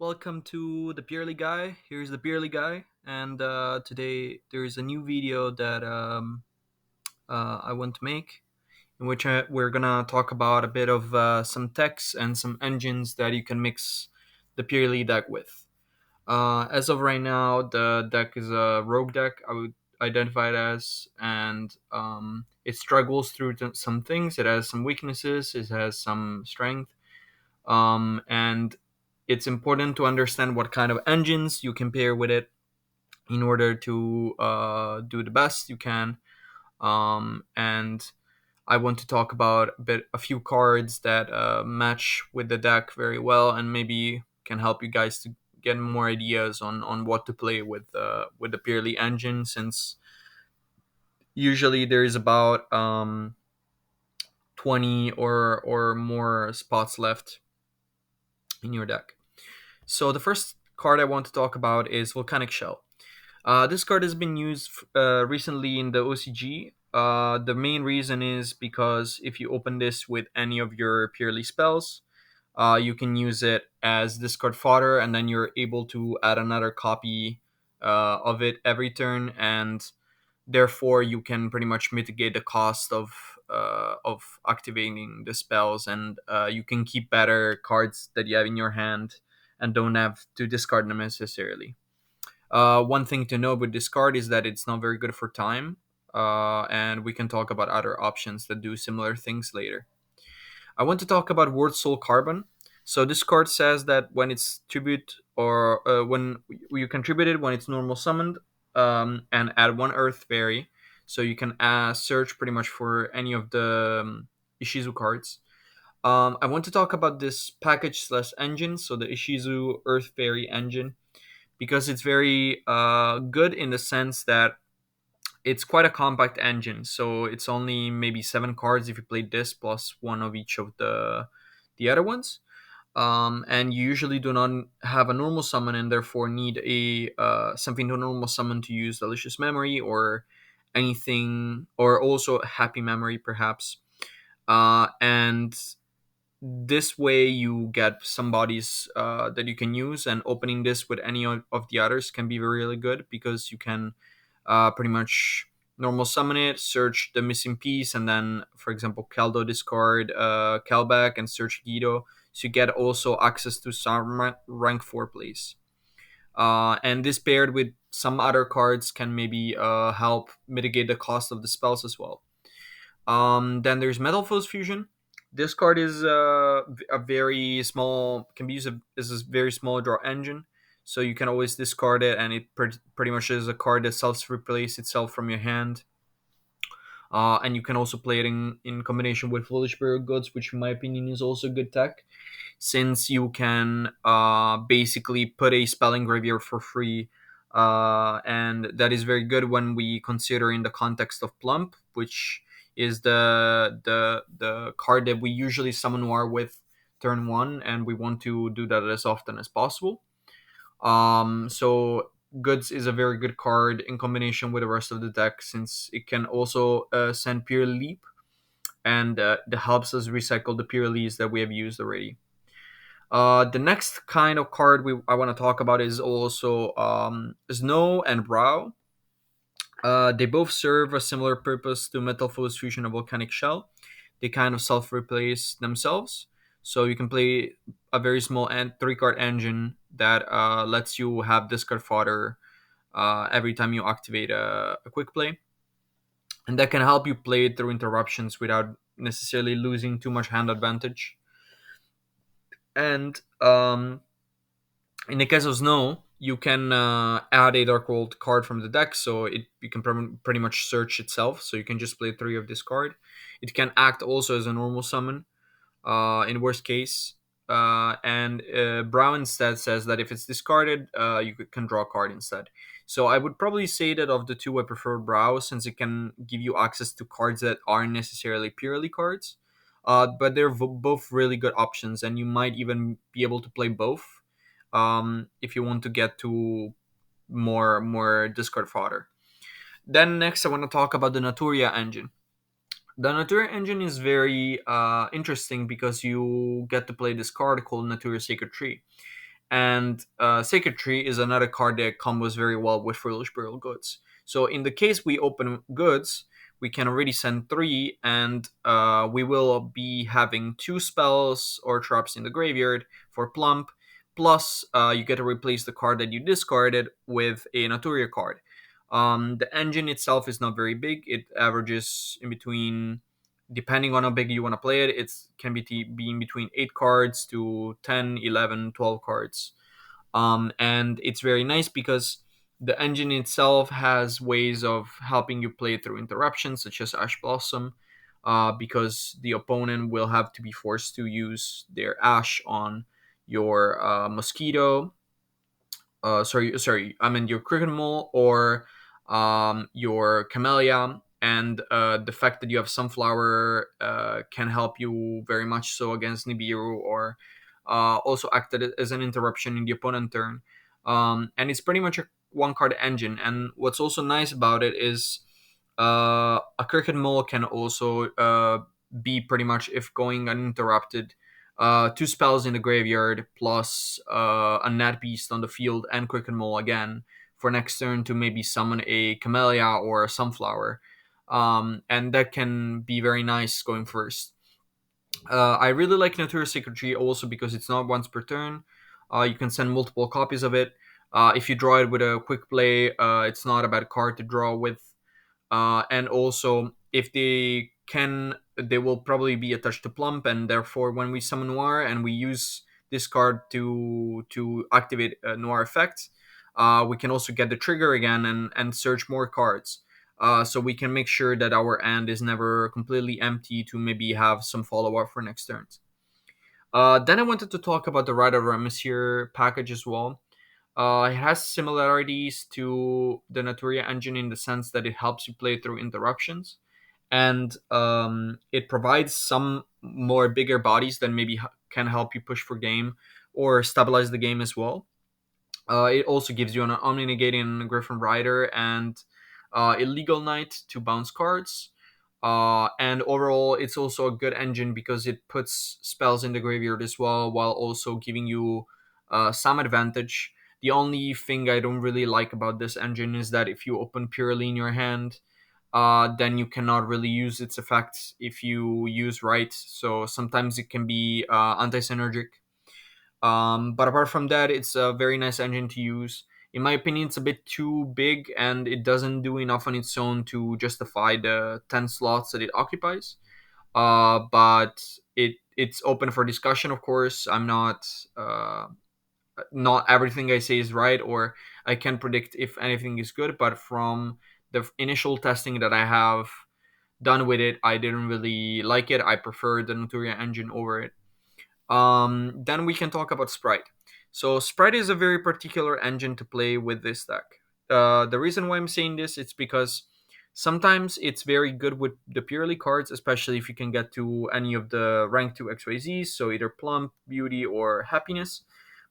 Welcome to the Purrely guy. Here's the Purrely guy, and today there's a new video that I want to make, in which we're gonna talk about a bit of some techs and some engines that you can mix the Purrely deck with. As of right now, the deck is a rogue deck. I would identify it as, and it struggles through some things. It has some weaknesses. It has some strength and it's important to understand what kind of engines you can pair with it in order to do the best you can. And I want to talk about a few cards that match with the deck very well, and maybe can help you guys to get more ideas on what to play with the Purely engine, since usually there's about 20 or more spots left in your deck. So the first card I want to talk about is Volcanic Shell. This card has been used recently in the OCG. The main reason is because if you open this with any of your purely spells, you can use it as discard fodder, and then you're able to add another copy of it every turn, and therefore you can pretty much mitigate the cost of activating the spells, and you can keep better cards that you have in your hand and don't have to discard them necessarily. One thing to know with this card is that it's not very good for time, and we can talk about other options that do similar things later. I want to talk about Word Soul Carbon. So this card says that when it's tribute, or when you contribute it when it's normal summoned, and add one Earth Fairy. So you can search pretty much for any of the Ishizu cards. I want to talk about this package slash engine, so the Ishizu Earth Fairy engine, because it's very good in the sense that it's quite a compact engine. So it's only maybe 7 cards if you play this plus one of each of the other ones. And you usually do not have a normal summon, and therefore need a something to normal summon to use Delicious Memory or anything, or also Happy Memory perhaps. And this way you get some bodies that you can use, and opening this with any of the others can be really good, because you can pretty much normal summon it, search the missing piece, and then, for example, Keldo discard Kelback and search Guido. So you get also access to some rank 4 plays. And this paired with some other cards can maybe help mitigate the cost of the spells as well. Then there's Metal Foes Fusion. This card is a very small, can be used as a very small draw engine. So you can always discard it, and it pretty much is a card that self-replaces itself from your hand. And you can also play it in combination with Foolish Burial Goods, which in my opinion is also good tech, since you can basically put a spell in graveyard for free. And that is very good when we consider in the context of Plump, which is the card that we usually summon Noir with turn 1, and we want to do that as often as possible. So Goods is a very good card in combination with the rest of the deck, since it can also send Pure Leap, and that helps us recycle the Pure Leaves that we have used already. The next kind of card I want to talk about is also Snow and Broww. They both serve a similar purpose to Metal Foes Fusion and Volcanic Shell. They kind of self-replace themselves, so you can play a very small 3-card engine that lets you have discard fodder every time you activate a quick play, and that can help you play it through interruptions without necessarily losing too much hand advantage. And in the case of Snow, you can add a Dark World card from the deck, so you can pretty much search itself. So you can just play 3 of this card. It can act also as a normal summon, in worst case. And Broww instead says that if it's discarded, you can draw a card instead. So I would probably say that of the two, I prefer Broww, since it can give you access to cards that aren't necessarily purely cards. But they're both really good options, and you might even be able to play both if you want to get to more discard fodder. Then next, I want to talk about the Naturia engine. The Naturia engine is very interesting because you get to play this card called Naturia Sacred Tree, and Sacred Tree is another card that combos very well with Foolish Burial Goods. So in the case we open goods, we can already send three, and we will be having two spells or traps in the graveyard for plump. Plus, you get to replace the card that you discarded with a Naturia card. The engine itself is not very big. It averages in between, depending on how big you want to play it, it can be in between 8 cards to 10, 11, 12 cards. And it's very nice because the engine itself has ways of helping you play through interruptions, such as Ash Blossom, because the opponent will have to be forced to use their Ash on your Mosquito, sorry, I mean your cricket mole or your camellia, and the fact that you have sunflower can help you very much so against Nibiru, or also acted as an interruption in the opponent turn. And it's pretty much a one card engine. And what's also nice about it is a cricket mole can also be pretty much, if going uninterrupted, two spells in the graveyard plus a Nat Beast on the field and Quicken Mole again for next turn to maybe summon a Camellia or a Sunflower. And that can be very nice going first. I really like Natura Sacred Tree also because it's not once per turn. You can send multiple copies of it. If you draw it with a quick play, it's not a bad card to draw with. And also, if they can, they will probably be attached to plump, and therefore when we summon noir and we use this card to activate a noir effect, we can also get the trigger again and search more cards. So we can make sure that our end is never completely empty to maybe have some follow-up for next turns. Then I wanted to talk about the Rite of Remissier package as well. It has similarities to the Naturia engine in the sense that it helps you play through interruptions, and it provides some more bigger bodies that maybe can help you push for game or stabilize the game as well. It also gives you an Omni-Negating Griffin Rider and Illegal Knight to bounce cards. And overall, it's also a good engine because it puts spells in the graveyard as well, while also giving you some advantage. The only thing I don't really like about this engine is that if you open Purrely in your hand, then you cannot really use its effects if you use right. So sometimes it can be anti-synergic. But apart from that, it's a very nice engine to use. In my opinion, it's a bit too big and it doesn't do enough on its own to justify the 10 slots that it occupies. But it's open for discussion, of course. I'm not everything I say is right, or I can predict if anything is good, but from the initial testing that I have done with it, I didn't really like it. I prefer the Naturia engine over it. Then we can talk about Sprite. So Sprite is a very particular engine to play with this deck. The reason why I'm saying this, it's because sometimes it's very good with the purely cards, especially if you can get to any of the rank 2 XYZs, so either Plump, Beauty, or Happiness.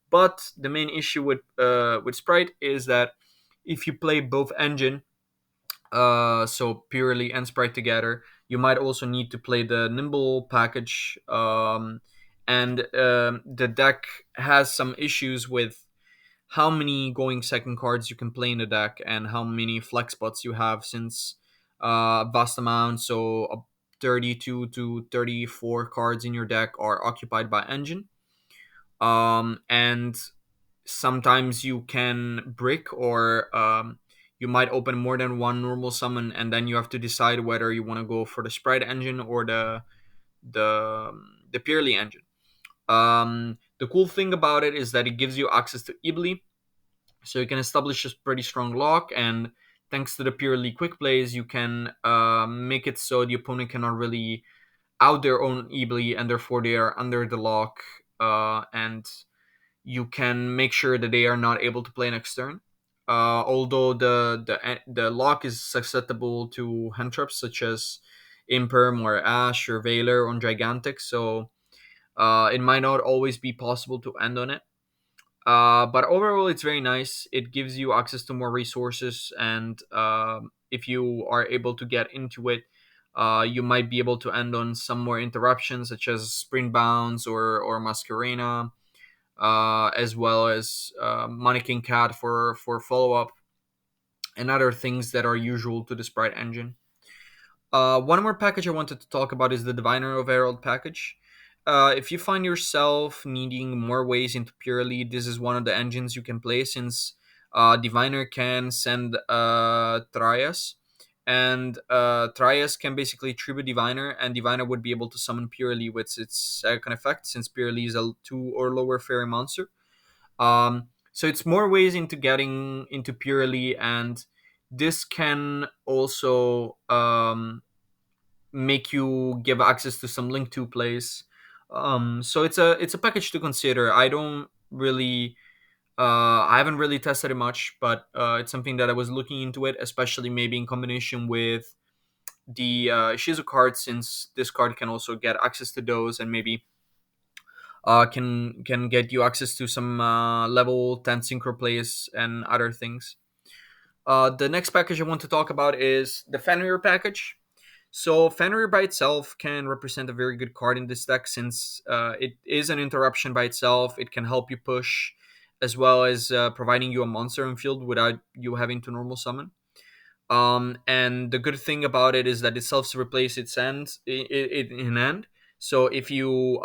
But the main issue with Sprite is that if you play both engine, so Purely and Sprite together, you might also need to play the Nimble package, and the deck has some issues with how many going second cards you can play in the deck and how many flex spots you have, since vast amount, so 32 to 34 cards in your deck are occupied by engine. And sometimes you can brick, or you might open more than one normal summon, and then you have to decide whether you want to go for the Sprite engine or the the Purely engine. The cool thing about it is that it gives you access to Ibli, so you can establish a pretty strong lock, and thanks to the Purely quick plays, you can make it so the opponent cannot really out their own Ibli, and therefore they are under the lock, and you can make sure that they are not able to play next turn. Although the lock is susceptible to hand traps such as Imperm or Ash or Veiler on Gigantic, so it might not always be possible to end on it. But overall, it's very nice. It gives you access to more resources, and if you are able to get into it, you might be able to end on some more interruptions, such as Sprint Bounce or Masquerena. as well as Mannequin Cat for follow up, and other things that are usual to the Sprite engine. One more package I wanted to talk about is the Diviner of Herald package. If you find yourself needing more ways into Purrely, this is one of the engines you can play, since Diviner can send Trias, and Trias can basically tribute Diviner, and Diviner would be able to summon Purrely with its second effect, since Purrely is a 2 or lower fairy monster. So it's more ways into getting into Purrely, and this can also make you give access to some link to plays. So it's a package to consider. I haven't really tested it much, but it's something that I was looking into it, especially maybe in combination with the Ishizu card, since this card can also get access to those, and maybe can get you access to some level 10 synchro plays and other things. The next package I want to talk about is the Fenrir package. So Fenrir by itself can represent a very good card in this deck, since it is an interruption by itself. It can help you push, as well as providing you a monster in field without you having to normal summon. And the good thing about it is that it self replaces its end in hand. So if you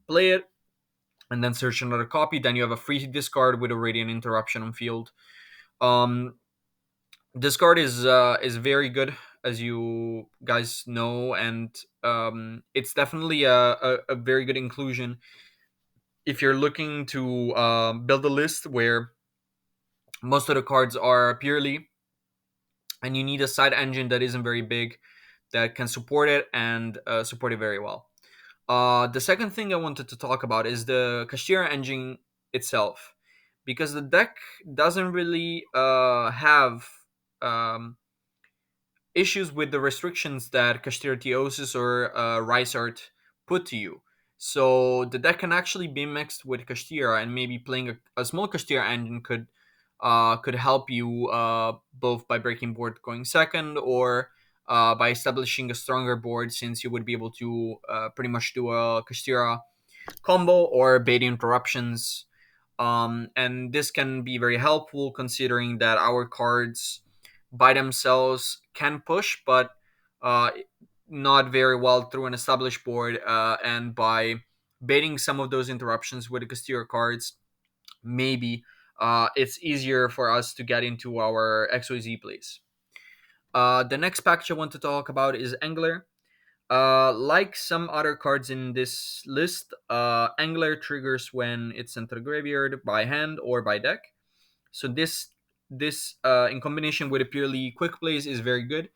play it and then search another copy, then you have a free discard with already an interruption on field. Um, this card is very good, as you guys know, and it's definitely a very good inclusion if you're looking to build a list where most of the cards are purely, and you need a side engine that isn't very big, that can support it and support it very well. The second thing I wanted to talk about is the Kashtira engine itself, because the deck doesn't really have um, issues with the restrictions that Kashtira Theosis or Rice Art put to you. So the deck can actually be mixed with Kashtira, and maybe playing a small Kashtira engine could help you both by breaking board going second, or by establishing a stronger board, since you would be able to pretty much do a Kashtira combo or bait interruptions. And this can be very helpful, considering that our cards by themselves can push, but uh, not very well through an established board. And by baiting some of those interruptions with the Castillo cards, maybe it's easier for us to get into our XYZ plays. The next package I want to talk about is Angler. Like some other cards in this list, Angler triggers when it's entered the graveyard by hand or by deck. So this in combination with a purely quick plays is very good,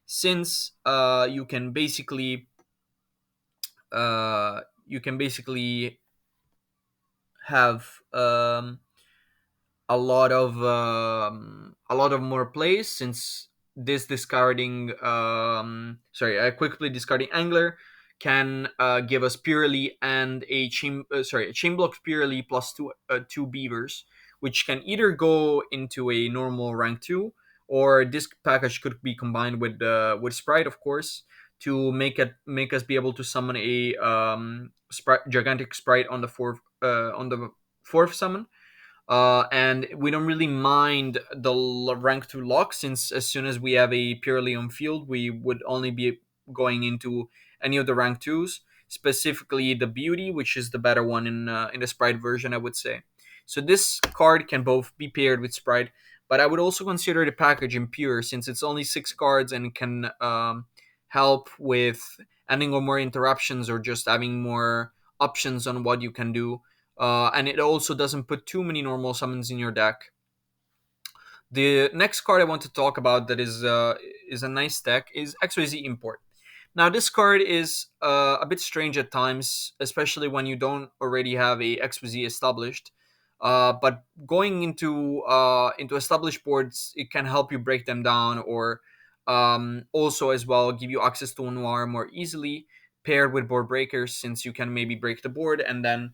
since you can basically have a lot of more plays, since this discarding a quickly discarding Angler can give us Purely and a chain block Purely plus two beavers, which can either go into a normal rank 2, or this package could be combined with Sprite, of course, to make us be able to summon a gigantic Sprite on the fourth summon. And we don't really mind the rank 2 lock, since as soon as we have a purely on field, we would only be going into any of the rank 2s, specifically the Beauty, which is the better one in the Sprite version, I would say. So this card can both be paired with Sprite, but I would also consider the package in pure, since it's only 6 cards and can help with ending or more interruptions, or just having more options on what you can do. And it also doesn't put too many normal summons in your deck. The next card I want to talk about that is a nice deck is XYZ Import. Now this card is a bit strange at times, especially when you don't already have a XYZ established. But going into established boards, it can help you break them down, or also as well give you access to Noir more easily, paired with board breakers, since you can maybe break the board, and then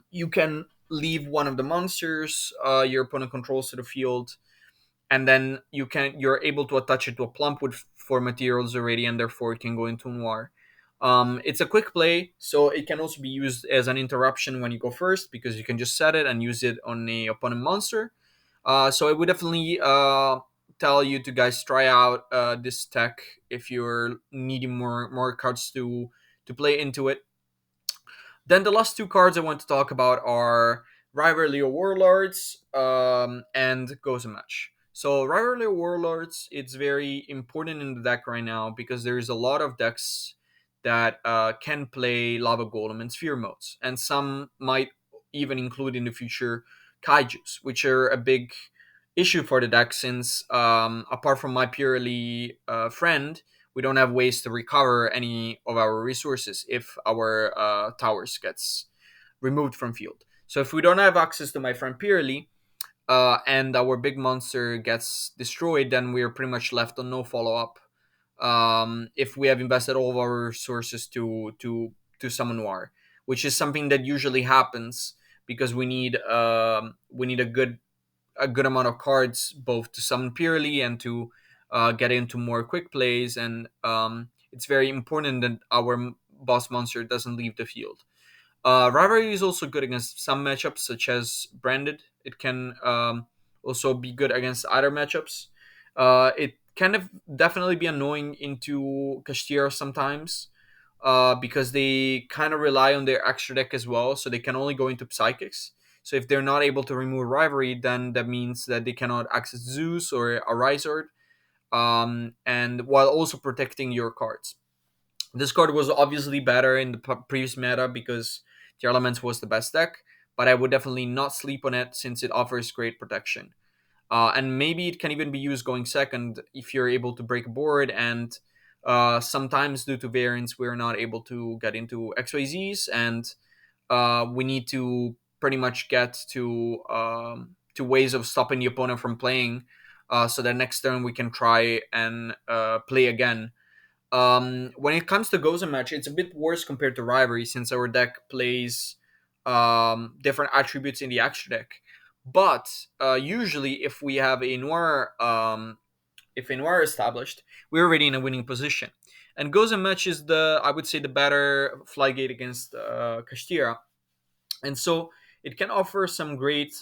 you can leave one of the monsters your opponent controls to the field, and then you're able to attach it to a plump with 4 materials already, and therefore it can go into Noir. It's a quick play, so it can also be used as an interruption when you go first, because you can just set it and use it on a opponent monster. So I would definitely tell you to guys try out this tech if you're needing more cards to play into it. Then the last two cards I want to talk about are Rivalry of Warlords and Goes a Match. So Rivalry of Warlords, it's very important in the deck right now because there's a lot of decks that can play Lava Golem and Sphere modes, and some might even include in the future Kaijus, which are a big issue for the deck since apart from my Purrely friend, we don't have ways to recover any of our resources if our towers gets removed from field. So if we don't have access to my friend Purely, and our big monster gets destroyed, then we're pretty much left on no follow up. If we have invested all of our resources to summon war, which is something that usually happens because we need a good amount of cards both to summon purely and to get into more quick plays, and it's very important that our boss monster doesn't leave the field. Rivalry is also good against some matchups such as Branded. It can also be good against other matchups. It can definitely be annoying into Kashtira sometimes, because they kind of rely on their extra deck as well, so they can only go into Psychics. So if they're not able to remove Rivalry, then that means that they cannot access Zeus or a Rizord, and while also protecting your cards. This card was obviously better in the previous meta because the Elements was the best deck, but I would definitely not sleep on it since it offers great protection. And maybe it can even be used going second if you're able to break a board, and sometimes due to variance we're not able to get into XYZs, and we need to pretty much get to ways of stopping the opponent from playing, so that next turn we can try and play again. When it comes to Gozen match, it's a bit worse compared to Rivalry since our deck plays different attributes in the extra deck. But usually, if we have a Noir, if a Noir established, we're already in a winning position. And Gozen match is the, I would say, the better Flygate against Kashtira, and so it can offer some great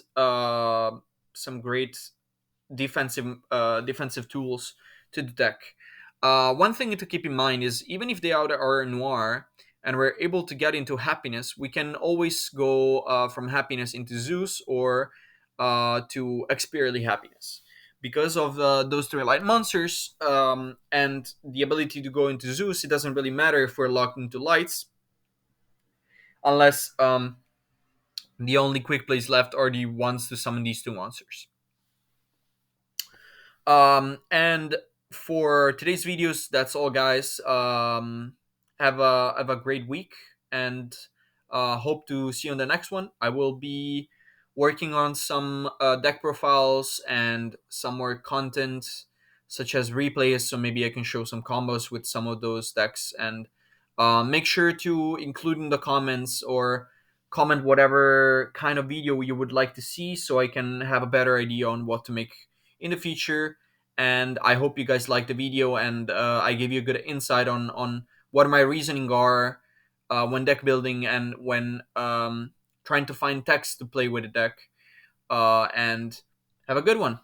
defensive tools to the deck. One thing to keep in mind is even if they are noir and we're able to get into happiness, we can always go from happiness into Zeus or to experiently happiness. Because of those three light monsters and the ability to go into Zeus, it doesn't really matter if we're locked into lights, unless the only quick plays left are the ones to summon these two monsters. And for today's videos, that's all, guys. Have a great week, and hope to see you on the next one. I will be working on some deck profiles and some more content, such as replays. So maybe I can show some combos with some of those decks, and make sure to include in the comments or comment whatever kind of video you would like to see, so I can have a better idea on what to make in the future. And I hope you guys like the video, and I gave you a good insight on what my reasoning are when deck building and when trying to find text to play with a deck. And have a good one.